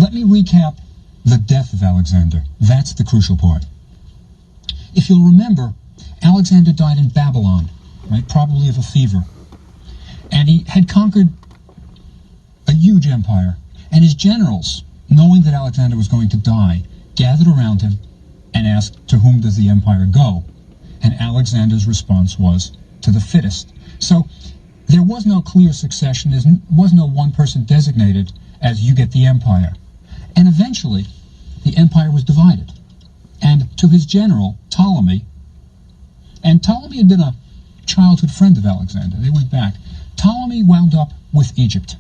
let me recap the death of Alexander. That's the crucial part. If you'll remember, Alexander died in Babylon, right? Probably of a fever. And he had conquered a huge empire. And his generals, knowing that Alexander was going to die, gathered around him and asked, to whom does the empire go? And Alexander's response was, to the fittest. So there was no clear succession. There was no one person designated as you get the empire. And eventually, the empire was divided. And to his general, Ptolemy, and Ptolemy had been a childhood friend of Alexander. They went back. Ptolemy wound up with Egypt.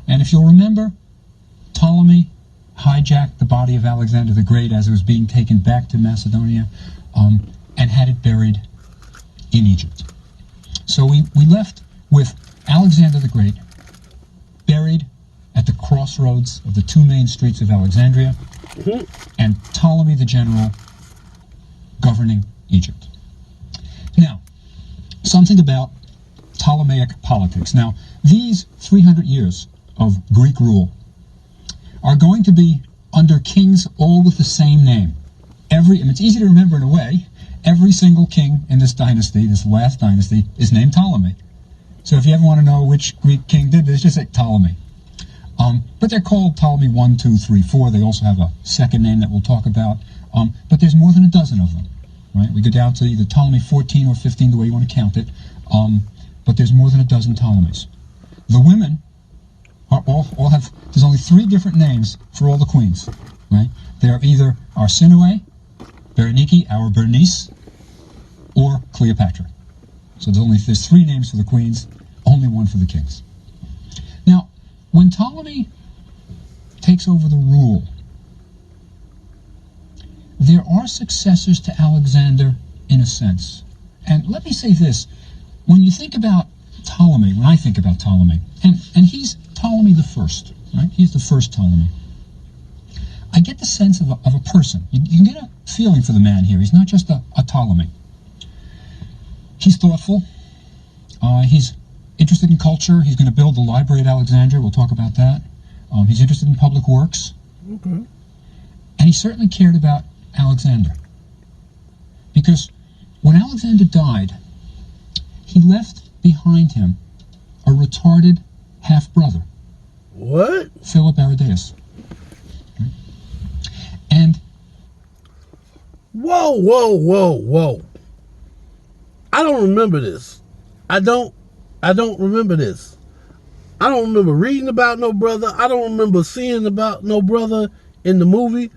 And if you'll remember, Ptolemy hijacked the body of Alexander the Great as it was being taken back to Macedonia, and had it buried in Egypt. So we left with Alexander the Great buried at the crossroads of the two main streets of Alexandria, and Ptolemy the general governing Egypt. Now, something about Ptolemaic politics. Now, these 300 years of Greek rule are going to be under kings all with the same name. It's easy to remember in a way. Every single king in this dynasty, this last dynasty, is named Ptolemy. So if you ever want to know which Greek king did this, just say Ptolemy. But they're called Ptolemy 1, 2, 3, 4. They also have a second name that we'll talk about. But there's more than a dozen of them. Right? We go down to either Ptolemy 14 or 15, the way you want to count it. But there's more than a dozen Ptolemies. The women are all have, there's only 3 different names for all the queens. Right? They're either Arsinoe, Berenike, our Bernice, or Cleopatra. So there's 3 names for the queens, only 1 for the kings. Now, when Ptolemy takes over the rule, there are successors to Alexander in a sense. And let me say this, when you think about Ptolemy, when I think about Ptolemy, and he's Ptolemy the First, right? He's the first Ptolemy. I get the sense of a person. You can get a feeling for the man here. He's not just a Ptolemy. He's thoughtful. He's interested in culture. He's going to build the library at Alexandria. We'll talk about that. He's interested in public works. Okay. And he certainly cared about Alexander. Because when Alexander died, he left behind him a retarded half-brother. What? Philip Aridaeus. And whoa. I don't remember this. I don't remember this. I don't remember reading about no brother. I don't remember seeing about no brother in the movie.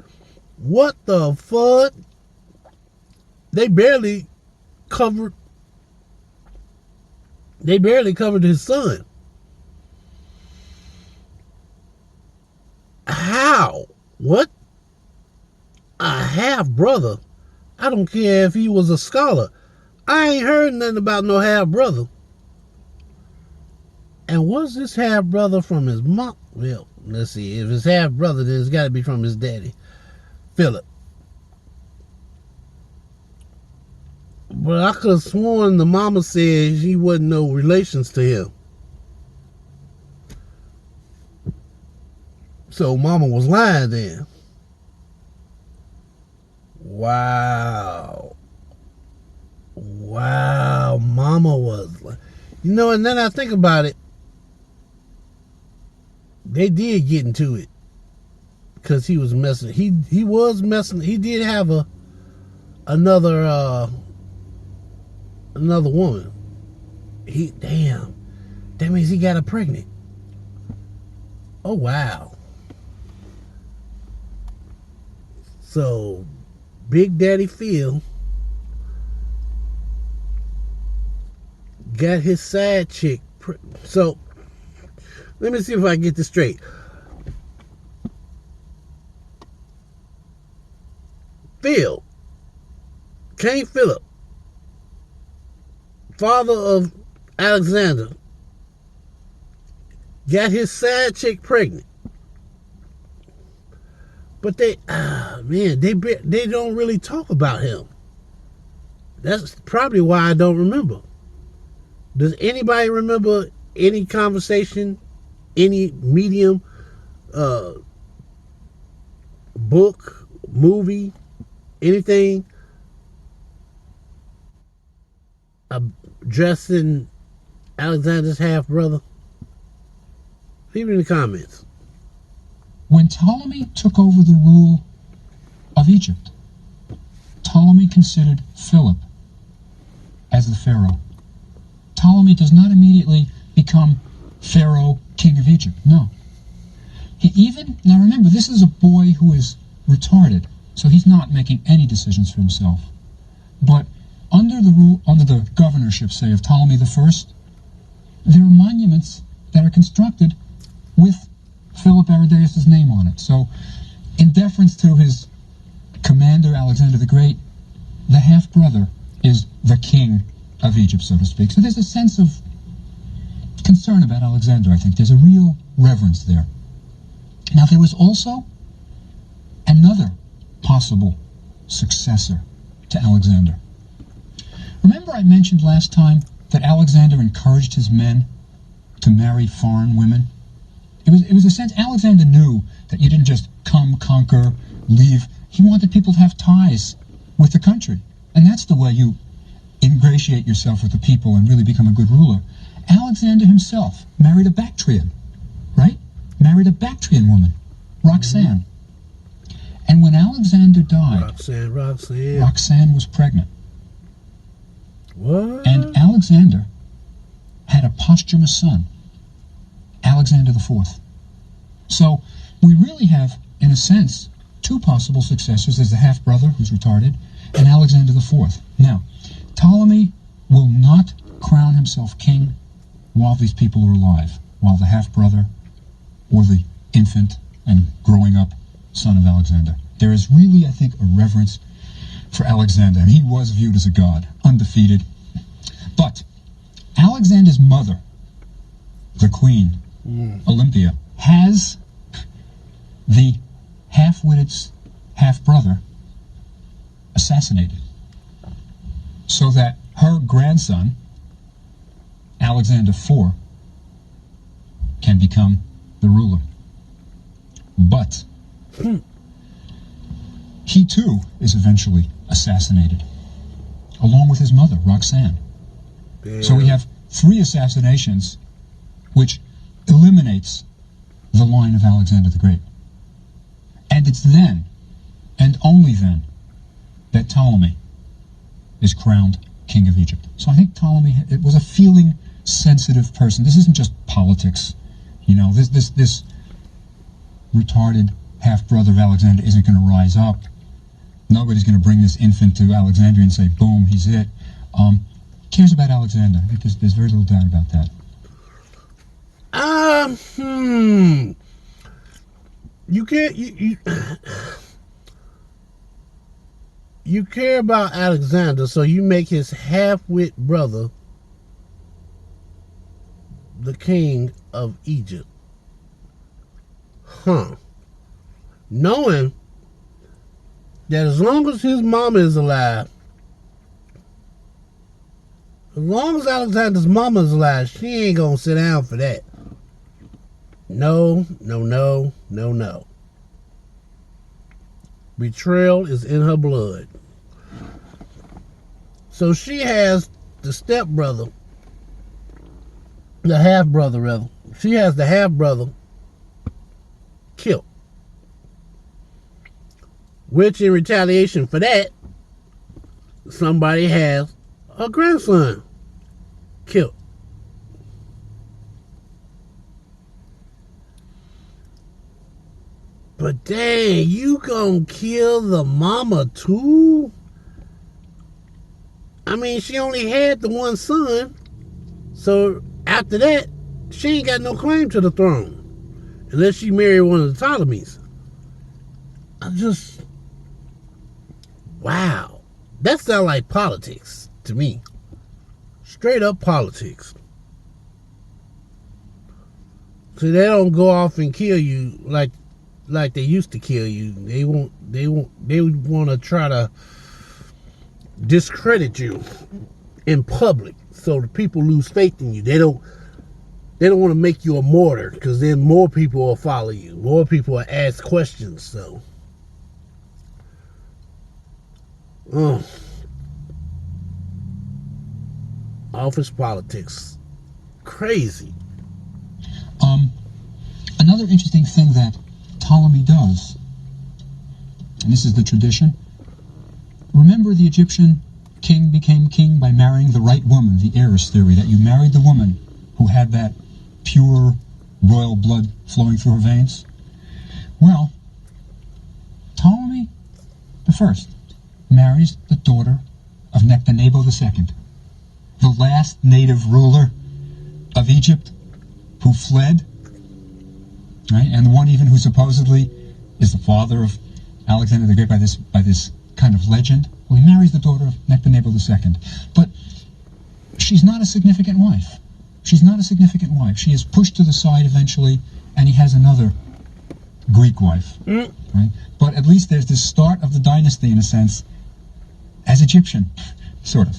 What the fuck? They barely covered his son. How? What? A half brother? I don't care if he was a scholar. I ain't heard nothing about no half brother. And was this half brother from his mom? Well, let's see. If it's half brother, then it's got to be from his daddy, Philip. But I could have sworn the mama said she wasn't no relations to him. So mama was lying then. Wow, mama was like, and then I think about it, they did get into it because he was messing. He was messing. He did have another woman. That means he got her pregnant. Oh wow. So Big Daddy Phil got his side chick. So, let me see if I can get this straight. King Philip, father of Alexander, got his side chick pregnant. But they don't really talk about him. That's probably why I don't remember. Does anybody remember any conversation, any medium book, movie, anything addressing Alexander's half brother? Leave it in the comments. When Ptolemy took over the rule of Egypt, Ptolemy considered Philip as the pharaoh. Ptolemy does not immediately become pharaoh, king of Egypt. No. Now remember, this is a boy who is retarded, so he's not making any decisions for himself. But under the governorship, say, of Ptolemy I, there are monuments that are constructed with Philip Aridaeus' name on it. So, in deference to his commander, Alexander the Great, the half-brother is the king of Egypt, so to speak. So there's a sense of concern about Alexander, I think. There's a real reverence there. Now, there was also another possible successor to Alexander. Remember I mentioned last time that Alexander encouraged his men to marry foreign women? It was a sense, Alexander knew that you didn't just come, conquer, leave. He wanted people to have ties with the country. And that's the way you ingratiate yourself with the people and really become a good ruler. Alexander himself married a Bactrian, right? Married a Bactrian woman, Roxanne. And when Alexander died, Roxanne was pregnant. What? And Alexander had a posthumous son, Alexander IV. So we really have, in a sense, two possible successors. There's the half-brother, who's retarded, and Alexander IV. Now, Ptolemy will not crown himself king while these people are alive, while the half-brother or the infant and growing up son of Alexander. There is really, I think, a reverence for Alexander, and he was viewed as a god, undefeated. But Alexander's mother, the queen, Olympia, has the half-witted half-brother assassinated, so that her grandson, Alexander IV, can become the ruler. But he too is eventually assassinated, along with his mother, Roxanne. Damn. So we have 3 assassinations, which eliminates the line of Alexander the Great. And it's then, and only then, that Ptolemy is crowned king of Egypt. So I think Ptolemy was a feeling sensitive person. This isn't just politics. You know, this retarded half-brother of Alexander isn't going to rise up. Nobody's going to bring this infant to Alexandria and say, boom, he's it. Cares about Alexander. I think there's very little doubt about that. You can't, you care about Alexander, so you make his half-wit brother the king of Egypt. Knowing that as long as his mama is alive, as long as Alexander's mama is alive, she ain't gonna sit down for that. No. Betrayal is in her blood. So she has the stepbrother, the half-brother rather. She has the half-brother killed. Which in retaliation for that, somebody has her grandson killed. But dang, you gonna kill the mama too? I mean, she only had the one son. So after that, she ain't got no claim to the throne. Unless she married one of the Ptolemies. Wow. That sounds like politics to me. Straight up politics. So they don't go off and kill you like they used to kill you. They would want to try to discredit you in public so the people lose faith in you. they don't want to make you a martyr, because then more people will follow you. More people will ask questions. So, office politics, crazy. Another interesting thing that Ptolemy does, and this is the tradition. Remember, the Egyptian king became king by marrying the right woman, the heiress theory, that you married the woman who had that pure royal blood flowing through her veins. Well, Ptolemy the First marries the daughter of Nectanebo II, the last native ruler of Egypt who fled, right? And the one even who supposedly is the father of Alexander the Great by this kind of legend. Well, he marries the daughter of Nectanebo II, but she's not a significant wife. She's not a significant wife. She is pushed to the side eventually, and he has another Greek wife, right? But at least there's this start of the dynasty, in a sense, as Egyptian, sort of.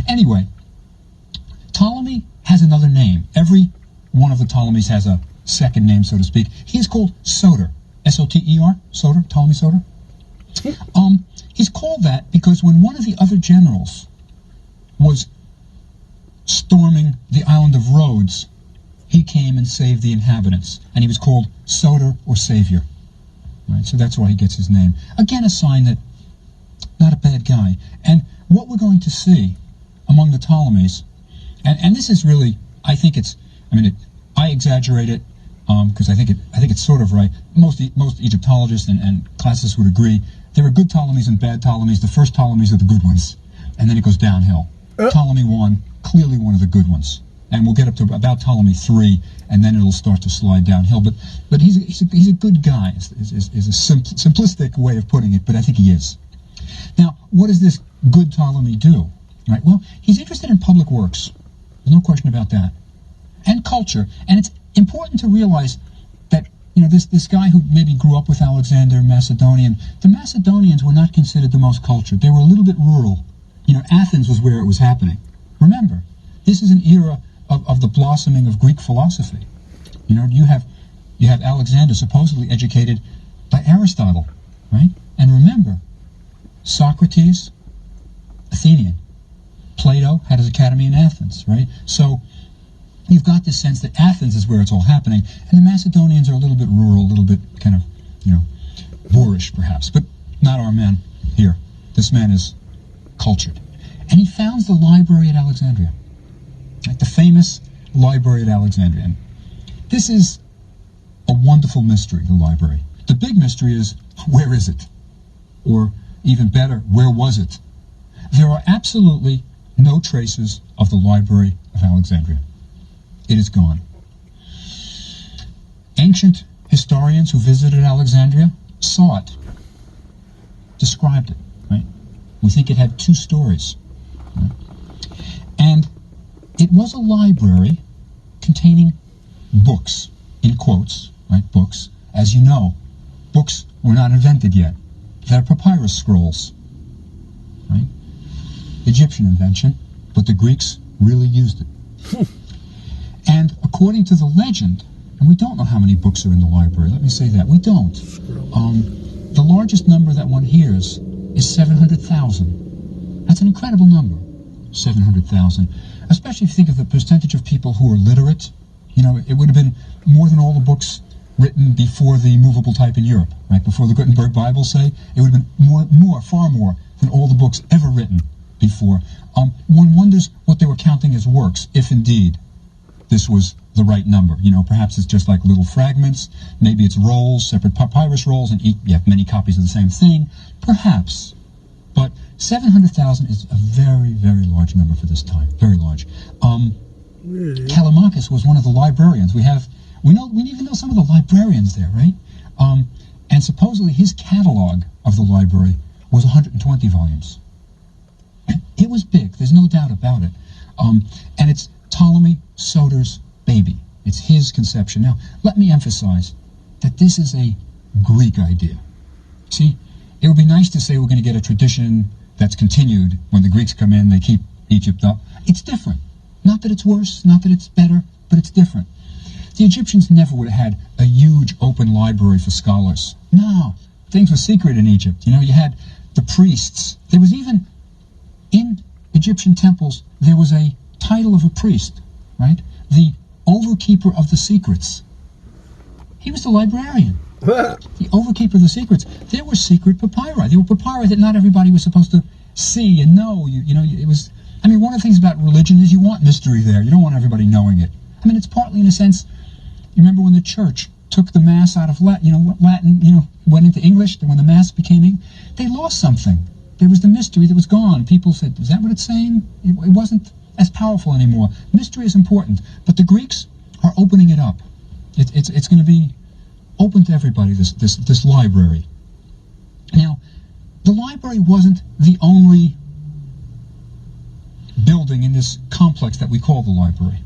Anyway, Ptolemy has another name. Every one of the Ptolemies has a second name, so to speak. He is called Soter, S-O-T-E-R, Soter, Ptolemy Soter. He's called that because when one of the other generals was storming the island of Rhodes, he came and saved the inhabitants, and he was called Soter or Savior. Right? So that's why he gets his name. Again, a sign that not a bad guy. And what we're going to see among the Ptolemies, and this is really, I exaggerate it because I think it's sort of right. Most Egyptologists and classicists would agree there are good Ptolemies and bad Ptolemies. The first Ptolemies are the good ones, and then it goes downhill. Ptolemy I, clearly one of the good ones, and we'll get up to about Ptolemy III, and then it'll start to slide downhill. But he's a good guy. Is a simplistic way of putting it, but I think he is. Now, what does this good Ptolemy do? Right. Well, he's interested in public works. There's no question about that, and culture. And it's important to realize that this guy who maybe grew up with Alexander, Macedonian. The Macedonians were not considered the most cultured. They were a little bit rural. Athens was where it was happening. Remember, this is an era of the blossoming of Greek philosophy. You have Alexander supposedly educated by Aristotle, right? And remember, Socrates, Athenian. Plato had his academy in Athens, right? So you've got this sense that Athens is where it's all happening, and the Macedonians are a little bit rural, a little bit kind of, boorish perhaps, but not our man here. This man is cultured. And he founds the library at Alexandria, right? The famous library at Alexandria. And this is a wonderful mystery, the library. The big mystery is, where is it? Or even better, where was it? There are absolutely no traces of the library of Alexandria. It is gone. Ancient historians who visited Alexandria saw it, described it, right? We think it had 2 stories. Right? And it was a library containing books, in quotes, right? Books. As you know, books were not invented yet. They're papyrus scrolls, right? Egyptian invention, but the Greeks really used it. And according to the legend, and we don't know how many books are in the library, let me say that, we don't. The largest number that one hears is 700,000. That's an incredible number, 700,000. Especially if you think of the percentage of people who are literate. It would have been more than all the books written before the movable type in Europe, right? Before the Gutenberg Bible, say, it would have been far more than all the books ever written before. One wonders what they were counting as works, if indeed this was the right number. Perhaps it's just like little fragments. Maybe it's rolls, separate papyrus rolls, and you have many copies of the same thing. Perhaps. But 700,000 is a very, very large number for this time. Very large. Callimachus was one of the librarians. We even know some of the librarians there, right? And supposedly his catalog of the library was 120 volumes. It was big. There's no doubt about it. And it's Ptolemy Soter's baby. It's his conception. Now, let me emphasize that this is a Greek idea. See, it would be nice to say we're going to get a tradition that's continued. When the Greeks come in, they keep Egypt up. It's different. Not that it's worse, not that it's better. but it's different. The Egyptians never would have had a huge open library for scholars. No, things were secret in Egypt. You had the priests. There was even, in Egyptian temples, there was a title of a priest, right? The overkeeper of the secrets. He was the librarian. The overkeeper of the secrets. There were secret papyri. There were papyri that not everybody was supposed to see and know. It was. One of the things about religion is you want mystery there. You don't want everybody knowing it. It's partly in a sense. You remember when the church took the mass out of Latin, went into English. When the mass became, they lost something. There was the mystery that was gone. People said, "Is that what it's saying?" It wasn't as powerful anymore. Mystery is important, but the Greeks are opening it up. It's going to be open to everybody, this library. Now, the library wasn't the only building in this complex that we call the library.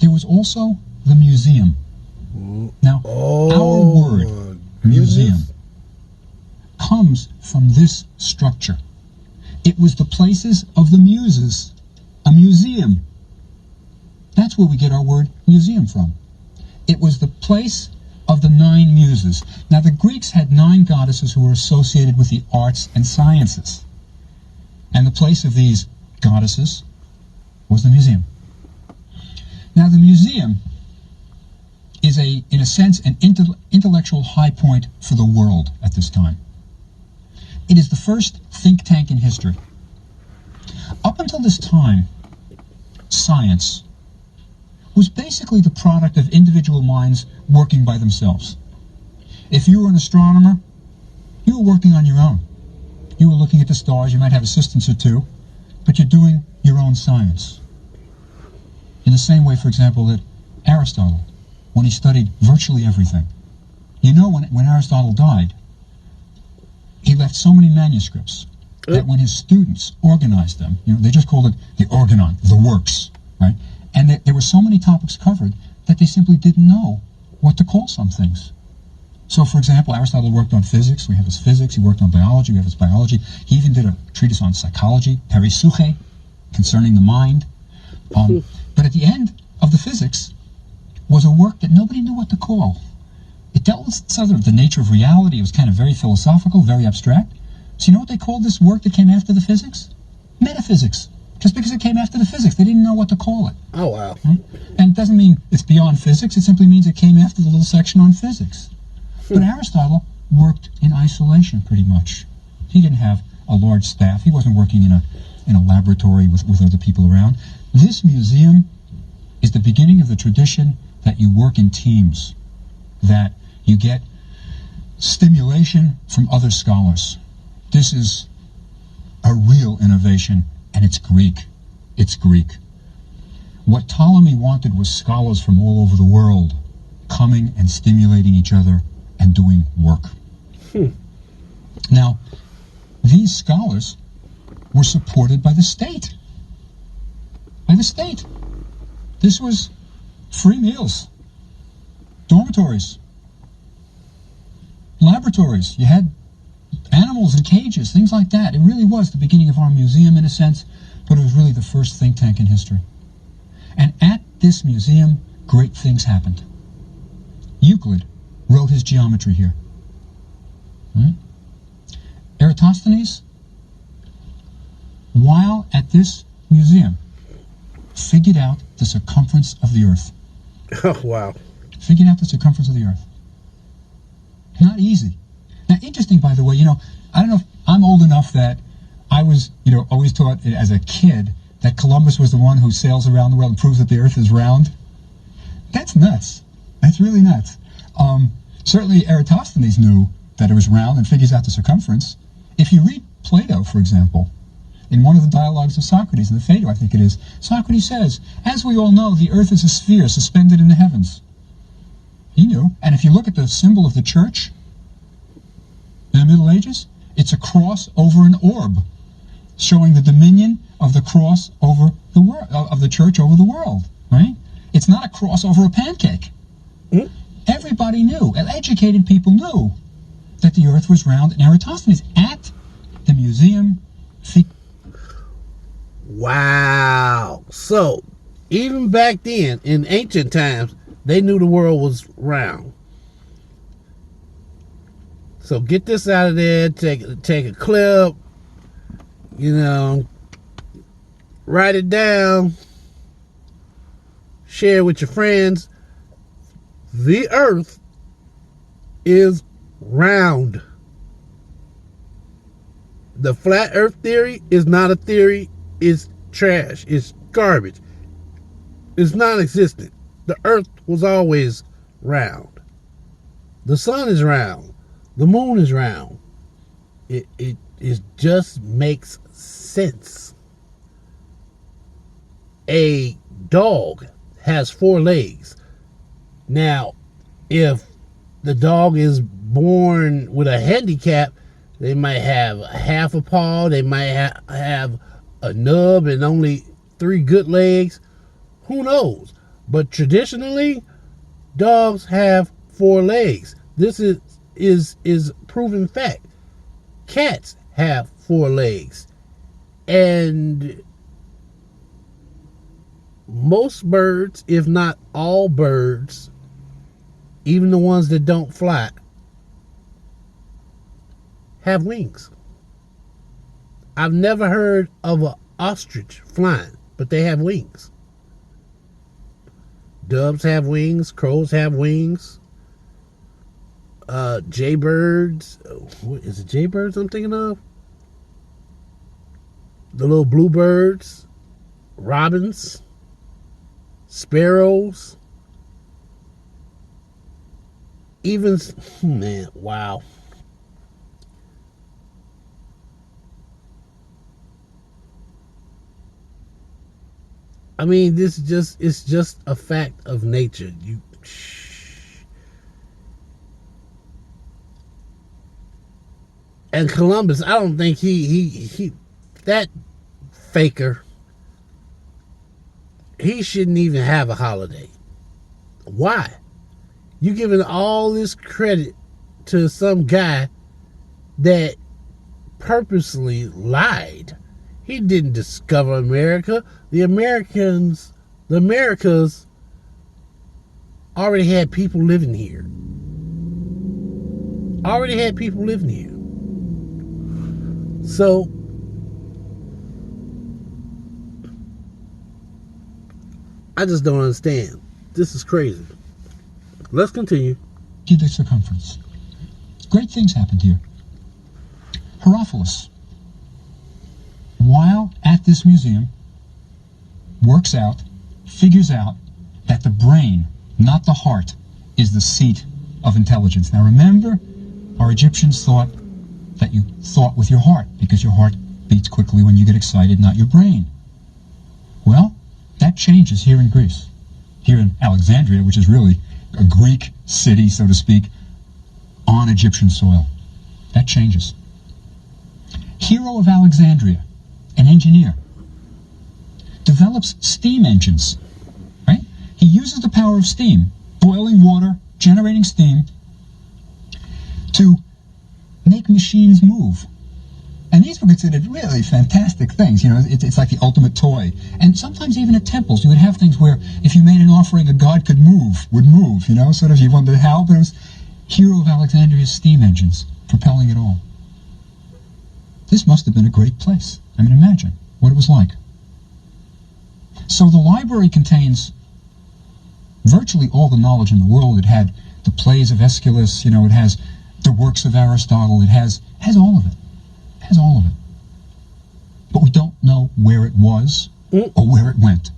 There was also the museum. Now, our word, museum, comes from this structure. It was the places of the muses, a museum. That's where we get our word museum from. It was the place of the 9 muses. Now, the Greeks had 9 goddesses who were associated with the arts and sciences. And the place of these goddesses was the museum. Now, the museum is, in a sense, an intellectual high point for the world at this time. It is the first think tank in history. Up until this time, science was basically the product of individual minds working by themselves. If you were an astronomer, you were working on your own. You were looking at the stars. You might have assistants or two, but you're doing your own science. In the same way, for example, that Aristotle, when he studied virtually everything. When Aristotle died, he left so many manuscripts that when his students organized them, they just called it the organon, the works, right? And there were so many topics covered that they simply didn't know what to call some things. So, for example, Aristotle worked on physics. We have his physics. He worked on biology. We have his biology. He even did a treatise on psychology, perisuche, concerning the mind. But at the end of the physics was a work that nobody knew what to call. It dealt with sort of the nature of reality. It was kind of very philosophical, very abstract. So you know what they called this work that came after the physics? Metaphysics. Just because it came after the physics. They didn't know what to call it. Oh, wow. Right? And it doesn't mean it's beyond physics. It simply means it came after the little section on physics. But Aristotle worked in isolation pretty much. He didn't have a large staff. He wasn't working in a laboratory with other people around. This museum is the beginning of the tradition that you work in teams, that you get stimulation from other scholars. This is a real innovation, and it's Greek. It's Greek. What Ptolemy wanted was scholars from all over the world coming and stimulating each other and doing work. Now, these scholars were supported by the state. By the state. This was free meals, dormitories, laboratories. You had animals in cages, things like that. It really was the beginning of our museum in a sense, but it was really the first think tank in history. And at this museum, great things happened. Euclid wrote his geometry here. Eratosthenes, while at this museum, figured out the circumference of the earth. Oh, wow. Figured out the circumference of the earth. Not easy. Now, interesting, by the way, I don't know if I'm old enough that I was, always taught as a kid that Columbus was the one who sails around the world and proves that the earth is round. That's nuts. That's really nuts. Certainly Eratosthenes knew that it was round and figures out the circumference. If you read Plato, for example, in one of the dialogues of Socrates, in the Phaedo, I think it is, Socrates says, as we all know, the earth is a sphere suspended in the heavens. He knew. And if you look at the symbol of the church in the Middle Ages, it's a cross over an orb, showing the dominion of the cross over the world, of the church over the world, right? It's not a cross over a pancake. Everybody knew, and educated people knew, that the earth was round, and Eratosthenes at the museum. Wow. So, Even back then, in ancient times, they knew the world was round. So get this out of there, take a clip, write it down, share it with your friends. The earth is round. The flat earth theory is not a theory, it's trash, it's garbage. It's non-existent. The earth was always round. The sun is round. The moon is round. It just makes sense. A dog has 4 legs. Now, if the dog is born with a handicap, they might have half a paw, they might have a nub and only 3 good legs. Who knows? But traditionally, dogs have 4 legs. This is proven fact. Cats have 4 legs. And most birds, if not all birds, even the ones that don't fly, have wings. I've never heard of an ostrich flying, but they have wings. Doves have wings, crows have wings. Jaybirds, what is it, jaybirds I'm thinking of? The little bluebirds, robins, sparrows, even, man, wow. I mean, it's just a fact of nature. And Columbus, I don't think he that faker, he shouldn't even have a holiday. Why? You giving all this credit to some guy that purposely lied. He didn't discover America. The Americas already had people living here. So, I just don't understand. This is crazy. Let's continue. The circumference. Great things happened here. Herophilus, while at this museum, figures out that the brain, not the heart, is the seat of intelligence. Now remember, our Egyptians thought that you thought with your heart, because your heart beats quickly when you get excited, not your brain. Well, that changes here in Greece. Here in Alexandria, which is really a Greek city, so to speak, on Egyptian soil. That changes. Hero of Alexandria, an engineer, develops steam engines, right? He uses the power of steam, boiling water, generating steam, to make machines move. And these were considered really fantastic things. It's like the ultimate toy. And sometimes even at temples, you would have things where if you made an offering, a god would move, sort of, you wondered how, but it was hero of Alexandria's steam engines, propelling it all. This must have been a great place. I mean, imagine what it was like. So the library contains virtually all the knowledge in the world. It had the plays of Aeschylus, it has the works of Aristotle, it has all of it. All of it. But we don't know where it was or where it went.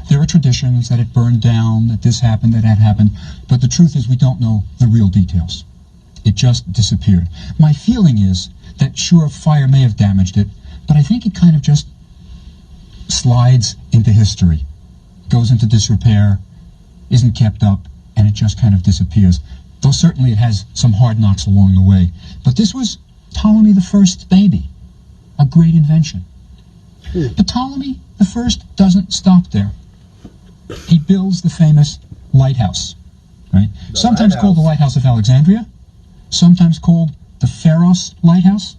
There are traditions that it burned down, that this happened, that happened, but the truth is we don't know the real details. It just disappeared. My feeling is that sure, fire may have damaged it, but I think it kind of just slides into history, goes into disrepair, isn't kept up, and it just kind of disappears. Though certainly it has some hard knocks along the way. But this was Ptolemy the First's baby, a great invention. But Ptolemy the First doesn't stop there. He builds the famous lighthouse, right? Sometimes called the Lighthouse of Alexandria, sometimes called the Pharos Lighthouse.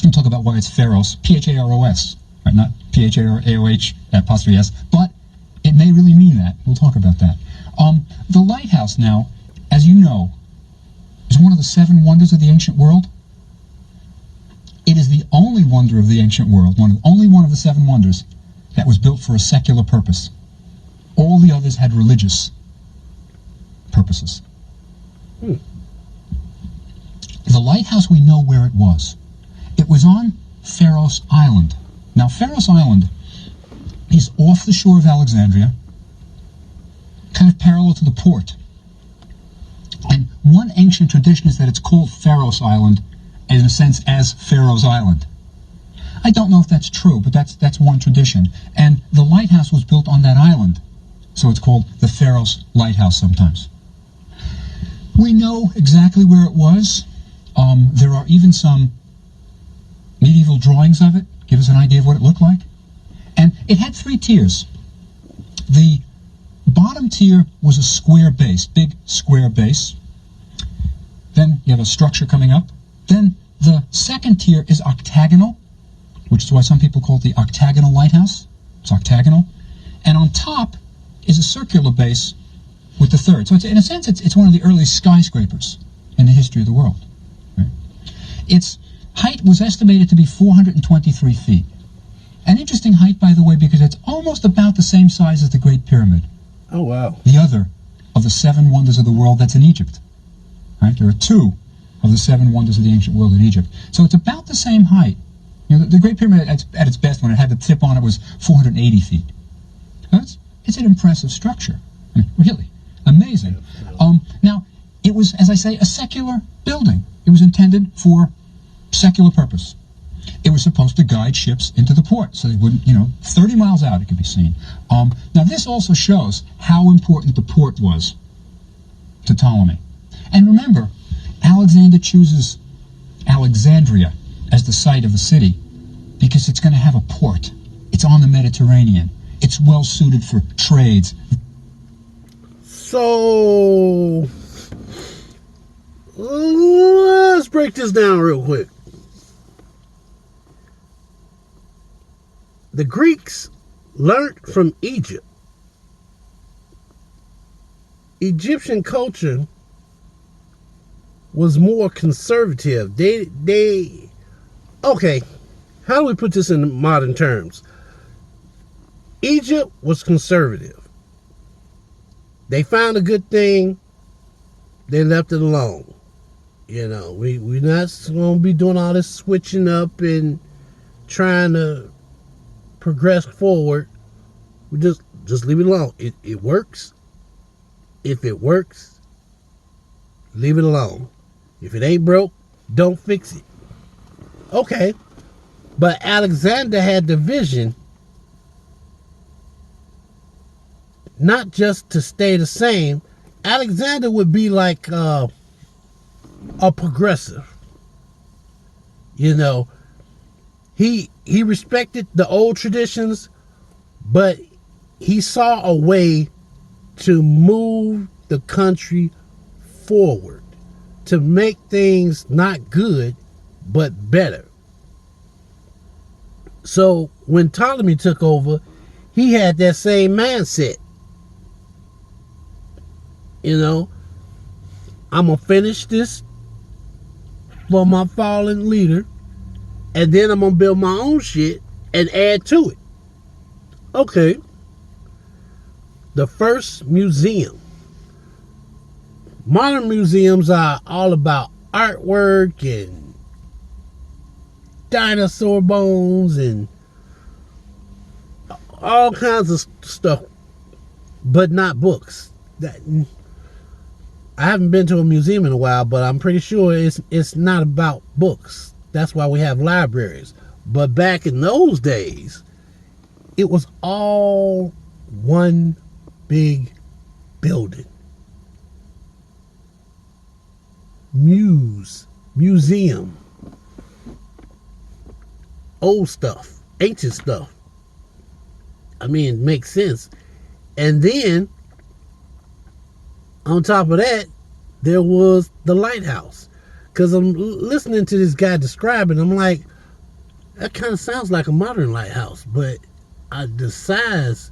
We'll talk about why it's Pharos, P-H-A-R-O-S, right? Not P-H-A-R-A-O-H apostrophe S, but It may really mean that. We'll talk about that. The lighthouse now, as you know, is one of the 7 wonders of the ancient world. It is the only wonder of the ancient world, only one of the 7 wonders that was built for a secular purpose. All the others had religious purposes. The lighthouse, we know where it was. It was on Pharos Island. Now, Pharos Island is off the shore of Alexandria, kind of parallel to the port. And one ancient tradition is that it's called Pharos Island, in a sense, as Pharaoh's Island. I don't know if that's true, but that's one tradition. And the lighthouse was built on that island, so it's called the Pharos Lighthouse sometimes. We know exactly where it was. There are even some medieval drawings of it, give us an idea of what it looked like. And it had 3 tiers. The bottom tier was a square base, big square base. Then you have a structure coming up. Then the second tier is octagonal, which is why some people call it the octagonal lighthouse. It's octagonal. And on top is a circular base with the third. So in a sense, it's one of the early skyscrapers in the history of the world. Right? Its height was estimated to be 423 feet. An interesting height, by the way, because it's almost about the same size as the Great Pyramid. Oh, wow. The other of the 7 wonders of the world that's in Egypt. Right? There are 2 of the 7 wonders of the ancient world in Egypt. So it's about the same height. You know, the Great Pyramid at its best, when it had the tip on it, was 480 feet. So it's an impressive structure. I mean, really. Amazing. Now, it was, as I say, a secular building. It was intended for secular purpose. It was supposed to guide ships into the port, so they wouldn't, 30 miles out it could be seen. Now, this also shows how important the port was to Ptolemy. And remember, Alexander chooses Alexandria as the site of the city because it's going to have a port. It's on the Mediterranean. It's well suited for trades. So, let's break this down real quick. The Greeks learned from Egypt. Egyptian culture was more conservative. Okay, how do we put this in modern terms? Egypt was conservative. They found a good thing, they left it alone. We're not going to be doing all this switching up and trying to progress forward. We just leave it alone. It works. If it works, leave it alone. If it ain't broke, don't fix it. Okay. But Alexander had the vision not just to stay the same. Alexander would be like a progressive. He respected the old traditions, but he saw a way to move the country forward, to make things not good, but better. So when Ptolemy took over, he had that same mindset. I'm going to finish this for my fallen leader, and then I'm going to build my own shit and add to it. Okay. The first museum. Modern museums are all about artwork and dinosaur bones and all kinds of stuff, but not books. I haven't been to a museum in a while, but I'm pretty sure it's not about books. That's why we have libraries. But back in those days, it was all one big building. Museum. Old stuff, ancient stuff. I mean, it makes sense. And then, on top of that, there was the lighthouse. Because I'm listening to this guy describing, I'm like, that kind of sounds like a modern lighthouse. But the size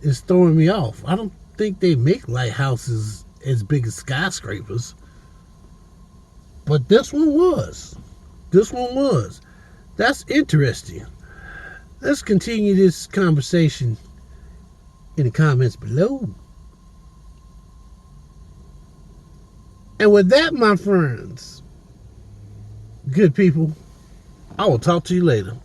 is throwing me off. I don't think they make lighthouses as big as skyscrapers. But this one was. This one was. That's interesting. Let's continue this conversation in the comments below. And with that, my friends, good people, I will talk to you later.